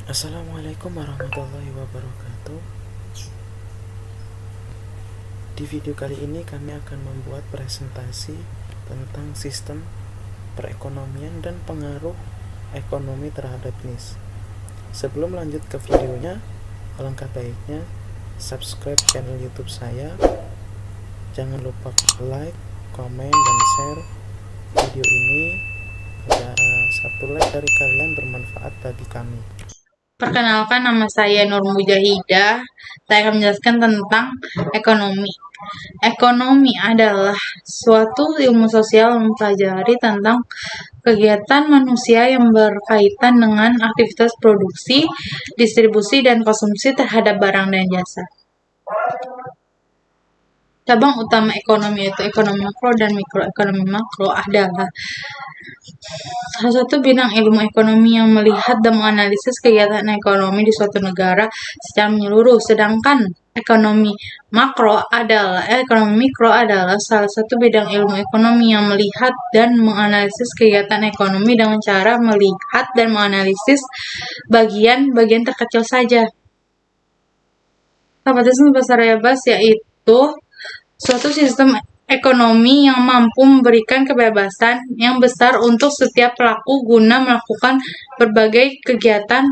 Assalamualaikum warahmatullahi wabarakatuh. Di video kali ini kami akan membuat presentasi tentang sistem perekonomian dan pengaruh ekonomi terhadap bisnis. Sebelum lanjut ke videonya, alangkah baiknya subscribe channel YouTube saya. Jangan lupa like, komen, dan share video ini agar satu like dari kalian bermanfaat bagi kami. Perkenalkan, nama saya Nur Mujahidah. Saya akan menjelaskan tentang ekonomi. Ekonomi adalah suatu ilmu sosial yang mempelajari tentang kegiatan manusia yang berkaitan dengan aktivitas produksi, distribusi, dan konsumsi terhadap barang dan jasa. Cabang utama ekonomi yaitu ekonomi makro dan mikroekonomi. Makro adalah salah satu bidang ilmu ekonomi yang melihat dan menganalisis kegiatan ekonomi di suatu negara secara menyeluruh, sedangkan ekonomi mikro adalah salah satu bidang ilmu ekonomi yang melihat dan menganalisis kegiatan ekonomi dengan cara melihat dan menganalisis bagian-bagian terkecil saja. Kapitalisme pasar bebas yaitu suatu sistem ekonomi yang mampu memberikan kebebasan yang besar untuk setiap pelaku guna melakukan berbagai kegiatan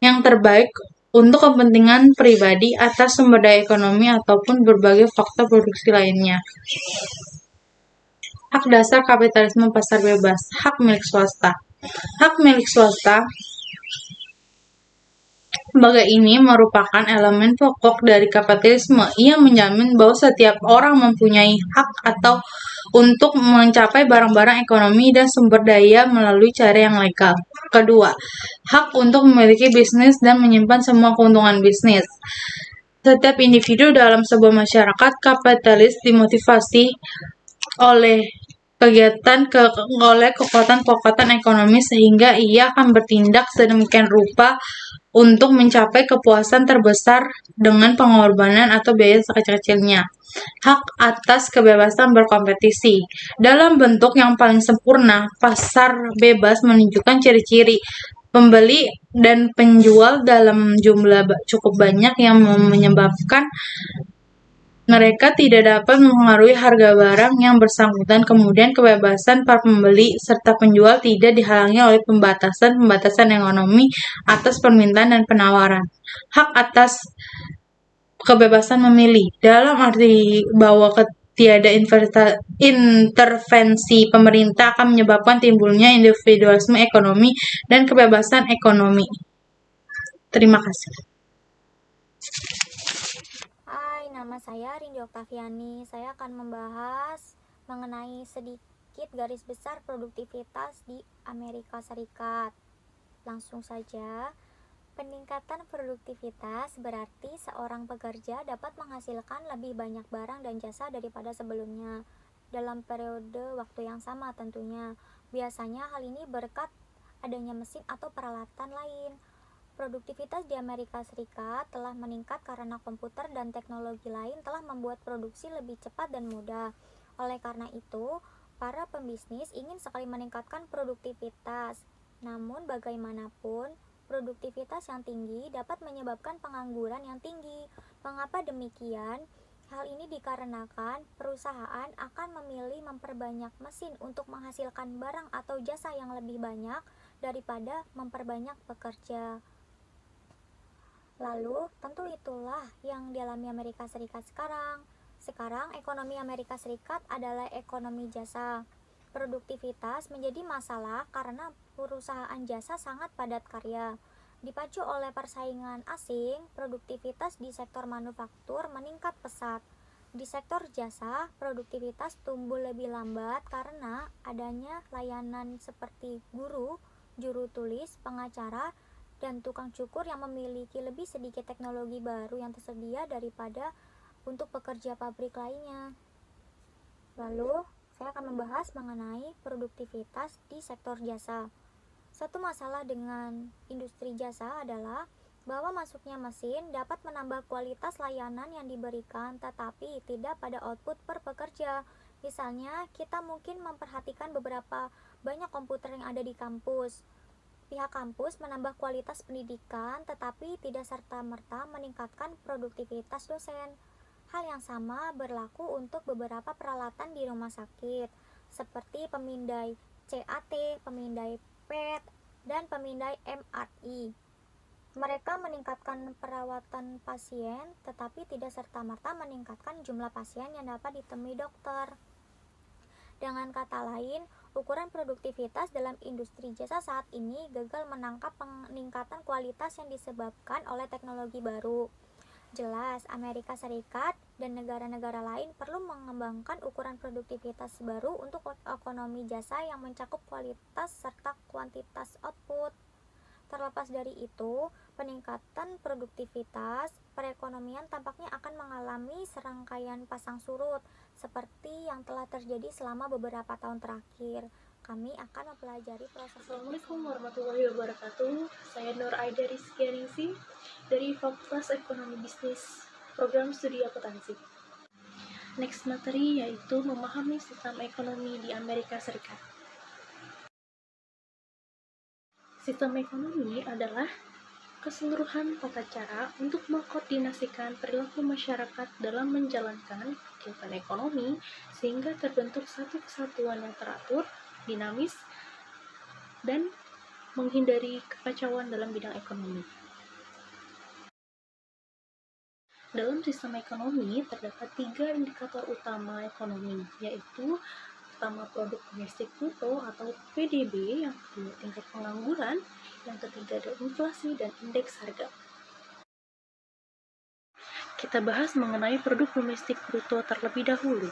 yang terbaik untuk kepentingan pribadi atas sumber daya ekonomi ataupun berbagai faktor produksi lainnya. Hak dasar kapitalisme pasar bebas, hak milik swasta. Hak milik swasta sebagai ini merupakan elemen pokok dari kapitalisme. Ia menjamin bahwa setiap orang mempunyai hak atau untuk mencapai barang-barang ekonomi dan sumber daya melalui cara yang legal. Kedua, hak untuk memiliki bisnis dan menyimpan semua keuntungan bisnis. Setiap individu dalam sebuah masyarakat kapitalis dimotivasi oleh kekuatan ekonomi sehingga ia akan bertindak sedemikian rupa untuk mencapai kepuasan terbesar dengan pengorbanan atau biaya sekecil-kecilnya. Hak atas kebebasan berkompetisi. Dalam bentuk yang paling sempurna, pasar bebas menunjukkan ciri-ciri pembeli dan penjual dalam jumlah cukup banyak yang menyebabkan mereka tidak dapat mempengaruhi harga barang yang bersangkutan. Kemudian kebebasan para pembeli serta penjual tidak dihalangi oleh pembatasan ekonomi atas permintaan dan penawaran. Hak atas kebebasan memilih dalam arti bahwa tiada intervensi pemerintah akan menyebabkan timbulnya individualisme ekonomi dan kebebasan ekonomi. Terima kasih. Hai, nama saya Rindi Oktaviani. Saya akan membahas mengenai sedikit garis besar produktivitas di Amerika Serikat. Langsung saja, peningkatan produktivitas berarti seorang pekerja dapat menghasilkan lebih banyak barang dan jasa daripada sebelumnya dalam periode waktu yang sama tentunya. Biasanya hal ini berkat adanya mesin atau peralatan lain. Produktivitas di Amerika Serikat telah meningkat karena komputer dan teknologi lain telah membuat produksi lebih cepat dan mudah. Oleh karena itu, para pembisnis ingin sekali meningkatkan produktivitas. Namun bagaimanapun, produktivitas yang tinggi dapat menyebabkan pengangguran yang tinggi. Mengapa demikian? Hal ini dikarenakan perusahaan akan memilih memperbanyak mesin untuk menghasilkan barang atau jasa yang lebih banyak daripada memperbanyak pekerja. Lalu, tentu itulah yang dialami Amerika Serikat sekarang. Sekarang, ekonomi Amerika Serikat adalah ekonomi jasa. Produktivitas menjadi masalah karena perusahaan jasa sangat padat karya. Dipacu oleh persaingan asing, produktivitas di sektor manufaktur meningkat pesat. Di sektor jasa, produktivitas tumbuh lebih lambat karena adanya layanan seperti guru, juru tulis, pengacara, dan tukang cukur yang memiliki lebih sedikit teknologi baru yang tersedia daripada untuk pekerja pabrik lainnya. Lalu, saya akan membahas mengenai produktivitas di sektor jasa. Satu masalah dengan industri jasa adalah bahwa masuknya mesin dapat menambah kualitas layanan yang diberikan, tetapi tidak pada output per pekerja. Misalnya, kita mungkin memperhatikan beberapa banyak komputer yang ada di kampus. Pihak kampus menambah kualitas pendidikan, tetapi tidak serta-merta meningkatkan produktivitas dosen. Hal yang sama berlaku untuk beberapa peralatan di rumah sakit, seperti pemindai CAT, pemindai PET, dan pemindai MRI. Mereka meningkatkan perawatan pasien, tetapi tidak serta-merta meningkatkan jumlah pasien yang dapat ditemui dokter. Dengan kata lain, ukuran produktivitas dalam industri jasa saat ini gagal menangkap peningkatan kualitas yang disebabkan oleh teknologi baru. Jelas, Amerika Serikat dan negara-negara lain perlu mengembangkan ukuran produktivitas baru untuk ekonomi jasa yang mencakup kualitas serta kuantitas output. Terlepas dari itu, peningkatan produktivitas perekonomian tampaknya akan mengalami serangkaian pasang surut, seperti yang telah terjadi selama beberapa tahun terakhir. Kami akan mempelajari proses. Assalamualaikum warahmatullahi wabarakatuh. Saya Nur Aida Rizkianingsi dari Fakultas Ekonomi Bisnis, Program Studi Akuntansi. Next materi yaitu memahami sistem ekonomi di Amerika Serikat. Sistem ekonomi adalah keseluruhan tata cara untuk mengkoordinasikan perilaku masyarakat dalam menjalankan kegiatan ekonomi sehingga terbentuk satu kesatuan yang teratur, dinamis, dan menghindari kekacauan dalam bidang ekonomi. Dalam sistem ekonomi terdapat 3 indikator utama ekonomi, yaitu pertama produk domestik bruto atau PDB, yang kedua tingkat pengangguran, yang ketiga ada inflasi dan indeks harga. Kita bahas mengenai produk domestik bruto terlebih dahulu.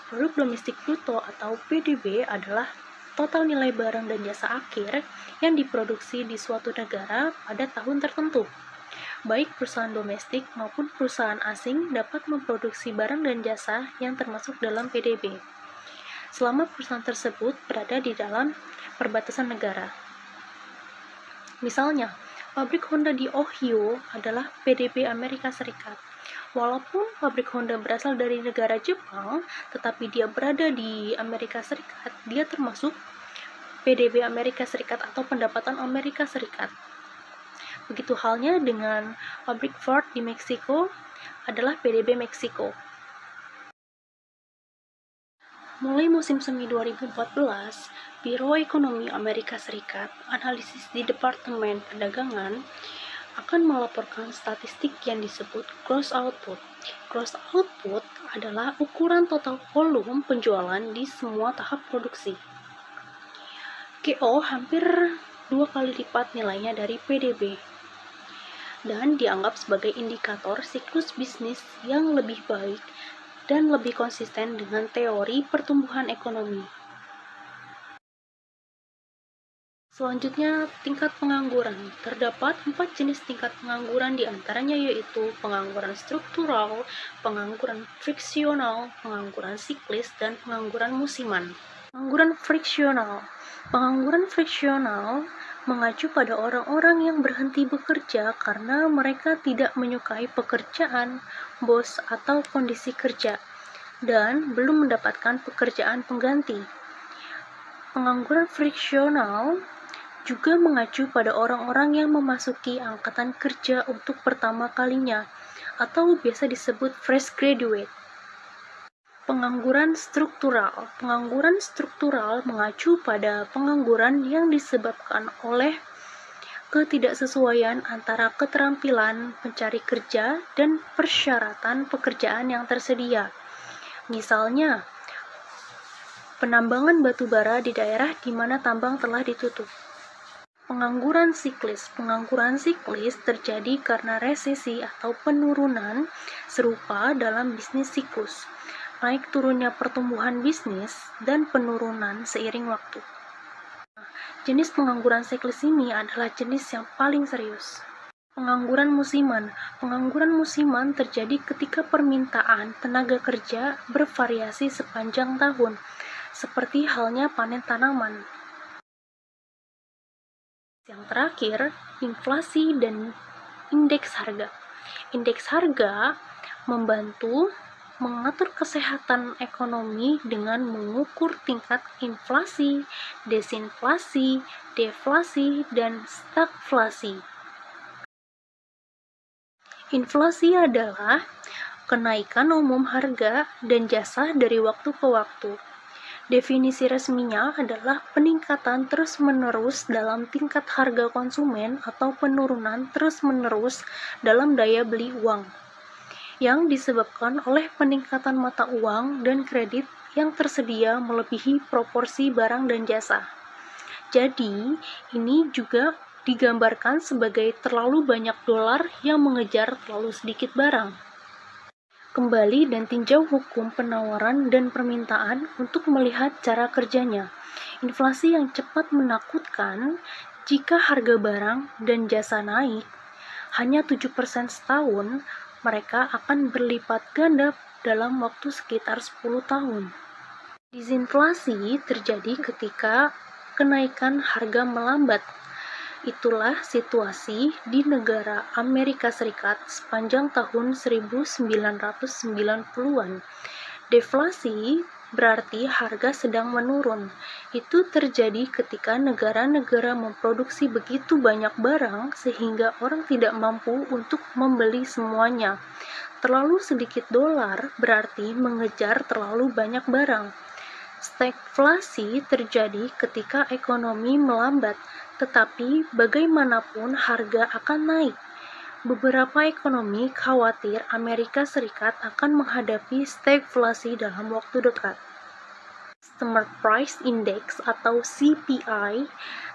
Produk domestik bruto atau PDB adalah total nilai barang dan jasa akhir yang diproduksi di suatu negara pada tahun tertentu. Baik perusahaan domestik maupun perusahaan asing dapat memproduksi barang dan jasa yang termasuk dalam PDB, selama perusahaan tersebut berada di dalam perbatasan negara. Misalnya, pabrik Honda di Ohio adalah PDB Amerika Serikat. Walaupun pabrik Honda berasal dari negara Jepang, tetapi dia berada di Amerika Serikat, dia termasuk PDB Amerika Serikat atau pendapatan Amerika Serikat. Begitu halnya dengan pabrik Ford di Meksiko adalah PDB Meksiko. Mulai musim semi 2014, Biro Ekonomi Amerika Serikat, analisis di Departemen Perdagangan, akan melaporkan statistik yang disebut gross output. Gross output adalah ukuran total volume penjualan di semua tahap produksi. GO hampir 2 kali lipat nilainya dari PDB, dan dianggap sebagai indikator siklus bisnis yang lebih baik dan lebih konsisten dengan teori pertumbuhan ekonomi. Selanjutnya, tingkat pengangguran. Terdapat 4 jenis tingkat pengangguran, diantaranya yaitu pengangguran struktural, pengangguran friksional, pengangguran siklis, dan pengangguran musiman. Pengangguran friksional. Pengangguran friksional mengacu pada orang-orang yang berhenti bekerja karena mereka tidak menyukai pekerjaan, bos, atau kondisi kerja, dan belum mendapatkan pekerjaan pengganti. Pengangguran friksional juga mengacu pada orang-orang yang memasuki angkatan kerja untuk pertama kalinya, atau biasa disebut fresh graduate. Pengangguran struktural. Pengangguran struktural mengacu pada pengangguran yang disebabkan oleh ketidaksesuaian antara keterampilan pencari kerja dan persyaratan pekerjaan yang tersedia. Misalnya, penambangan batu bara di daerah di mana tambang telah ditutup. Pengangguran siklis. Pengangguran siklis terjadi karena resesi atau penurunan serupa dalam bisnis siklus, naik turunnya pertumbuhan bisnis, dan penurunan seiring waktu. Jenis pengangguran siklis ini adalah jenis yang paling serius. Pengangguran musiman. Pengangguran musiman terjadi ketika permintaan tenaga kerja bervariasi sepanjang tahun, seperti halnya panen tanaman. Yang terakhir, inflasi dan indeks harga. Indeks harga membantu mengatur kesehatan ekonomi dengan mengukur tingkat inflasi, desinflasi, deflasi, dan stagflasi. Inflasi adalah kenaikan umum harga dan jasa dari waktu ke waktu. Definisi resminya adalah peningkatan terus-menerus dalam tingkat harga konsumen atau penurunan terus-menerus dalam daya beli uang, yang disebabkan oleh peningkatan mata uang dan kredit yang tersedia melebihi proporsi barang dan jasa. Jadi, ini juga digambarkan sebagai terlalu banyak dolar yang mengejar terlalu sedikit barang. Kembali dan tinjau hukum penawaran dan permintaan untuk melihat cara kerjanya. Inflasi yang cepat menakutkan jika harga barang dan jasa naik hanya 7% setahun, mereka akan berlipat ganda dalam waktu sekitar 10 tahun. Disinflasi terjadi ketika kenaikan harga melambat. Itulah situasi di negara Amerika Serikat sepanjang tahun 1990-an. Deflasi berarti harga sedang menurun. Itu terjadi ketika negara-negara memproduksi begitu banyak barang sehingga orang tidak mampu untuk membeli semuanya. Terlalu sedikit dolar berarti mengejar terlalu banyak barang. Stagflasi terjadi ketika ekonomi melambat, tetapi bagaimanapun harga akan naik. Beberapa ekonomi khawatir Amerika Serikat akan menghadapi stagflasi dalam waktu dekat. Consumer Price Index atau CPI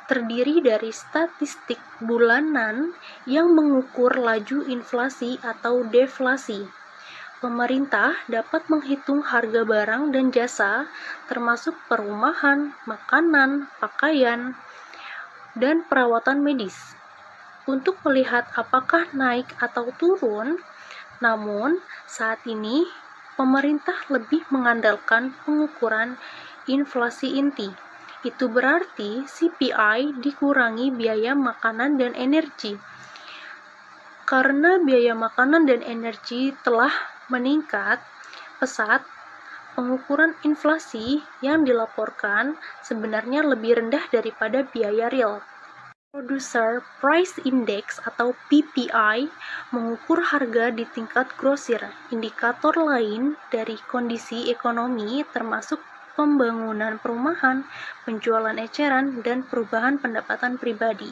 terdiri dari statistik bulanan yang mengukur laju inflasi atau deflasi. Pemerintah dapat menghitung harga barang dan jasa, termasuk perumahan, makanan, pakaian, dan perawatan medis, untuk melihat apakah naik atau turun. Namun, saat ini pemerintah lebih mengandalkan pengukuran inflasi inti. Itu berarti CPI dikurangi biaya makanan dan energi. Karena biaya makanan dan energi telah meningkat pesat, pengukuran inflasi yang dilaporkan sebenarnya lebih rendah daripada biaya real. Producer Price Index atau PPI mengukur harga di tingkat grosir. Indikator lain dari kondisi ekonomi termasuk pembangunan perumahan, penjualan eceran, dan perubahan pendapatan pribadi.